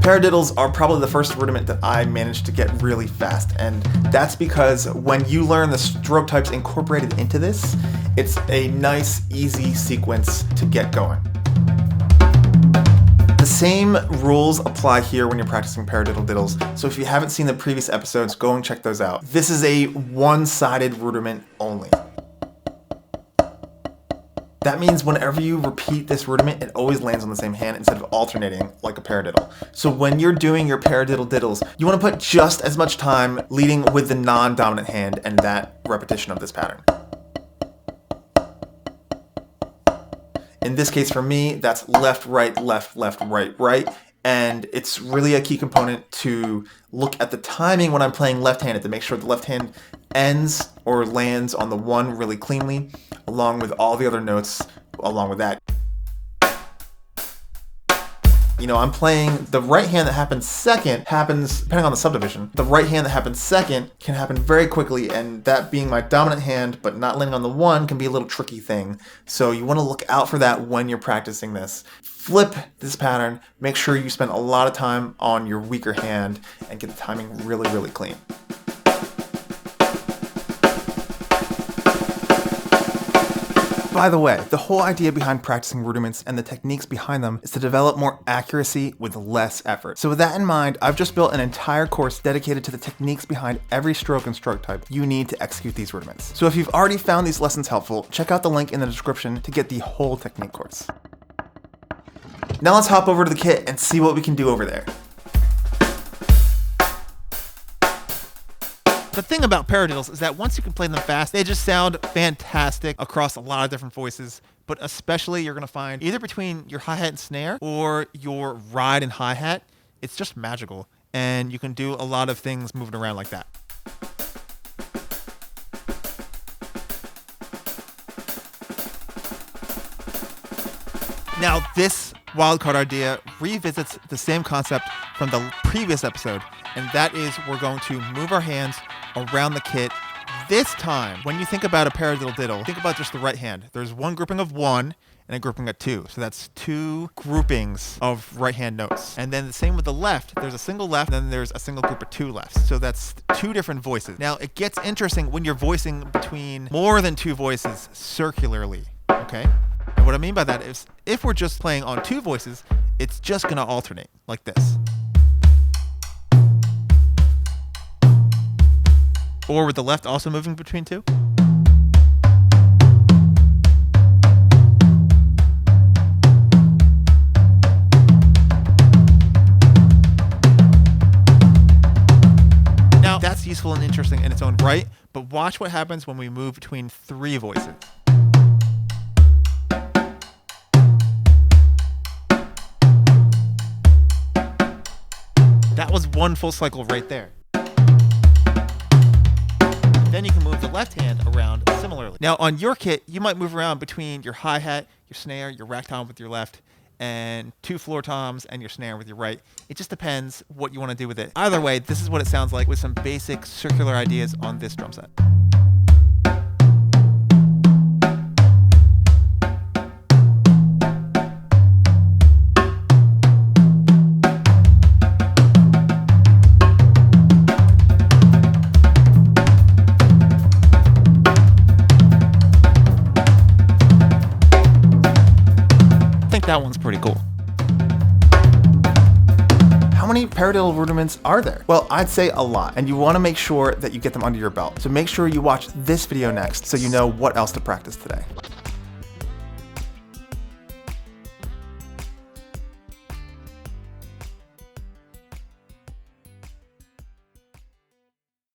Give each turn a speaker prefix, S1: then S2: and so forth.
S1: Paradiddles are probably the first rudiment that I managed to get really fast, and that's because when you learn the stroke types incorporated into this, it's a nice, easy sequence to get going. The same rules apply here when you're practicing Paradiddle-diddles, so if you haven't seen the previous episodes, go and check those out. This is a one-sided rudiment only. That means whenever you repeat this rudiment, it always lands on the same hand instead of alternating like a paradiddle. So when you're doing your Paradiddle-diddles, you want to put just as much time leading with the non-dominant hand and that repetition of this pattern. In this case for me, that's left, right, left, left, right, right. And it's really a key component to look at the timing when I'm playing left-handed to make sure the left hand ends or lands on the one really cleanly, along with all the other notes along with that. You know, I'm playing the right hand that happens second happens, depending on the subdivision, the right hand that happens second can happen very quickly, and that being my dominant hand but not landing on the one can be a little tricky thing. So you want to look out for that when you're practicing this. Flip this pattern, make sure you spend a lot of time on your weaker hand and get the timing really, really clean. By the way, the whole idea behind practicing rudiments and the techniques behind them is to develop more accuracy with less effort. So with that in mind, I've just built an entire course dedicated to the techniques behind every stroke and stroke type you need to execute these rudiments. So if you've already found these lessons helpful, check out the link in the description to get the whole technique course. Now let's hop over to the kit and see what we can do over there.
S2: The thing about paradiddles is that once you can play them fast, they just sound fantastic across a lot of different voices, but especially you're going to find either between your hi-hat and snare or your ride and hi-hat, it's just magical, and you can do a lot of things moving around like that. Now this wildcard idea revisits the same concept from the previous episode, and that is we're going to move our hands around the kit. This time, when you think about a paradiddle-diddle, think about just the right hand. There's one grouping of one and a grouping of two. So that's two groupings of right hand notes. And then the same with the left. There's a single left, and then there's a single group of two lefts. So that's two different voices. Now, it gets interesting when you're voicing between more than two voices circularly, okay? And what I mean by that is if we're just playing on two voices, it's just going to alternate like this. Or with the left also moving between two. Now, that's useful and interesting in its own right, but watch what happens when we move between three voices. That was one full cycle right there. Then you can move the left hand around similarly. Now on your kit, you might move around between your hi-hat, your snare, your rack tom with your left, and two floor toms and your snare with your right. It just depends what you want to do with it. Either way, this is what it sounds like with some basic circular ideas on this drum set. That one's pretty cool.
S1: How many paradiddle rudiments are there? Well, I'd say a lot, and you want to make sure that you get them under your belt. So make sure you watch this video next so you know what else to practice today.